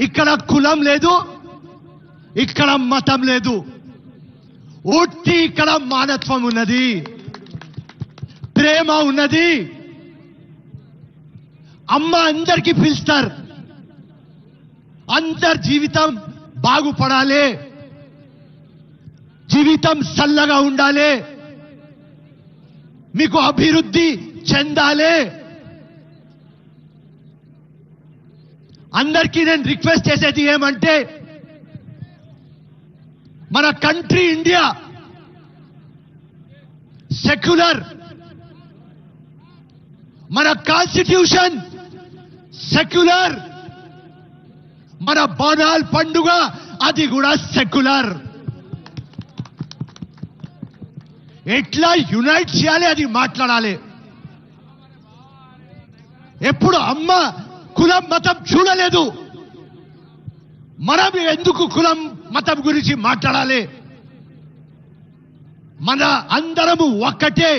ఇక్కడ కులం లేదు, ఇక్కడ మతం లేదు, ఒట్టి ఇక్కడ మానవత్వం ఉన్నది, ప్రేమ ఉన్నది. అమ్మ అందరికీ పిలుస్తారు, అందరి జీవితం బాగుపడాలి, జీవితం చల్లగా ఉండాలి, మీకు అభివృద్ధి చెందాలి. అందరికీ నేను రిక్వెస్ట్ చేసేది ఏమంటే, మన కంట్రీ ఇండియా సెక్యులర్, మన కాన్స్టిట్యూషన్ సెక్యులర్, మన బోనాల్ పండుగ అది కూడా సెక్యులర్. ఎట్లా యునైట్ చేయాలి అది మాట్లాడాలి. ఎప్పుడు అమ్మ కులం మతం చూడలేదు, మనం ఎందుకు కులం మతం గురించి మాట్లాడాలి? మన అందరము ఒక్కటే.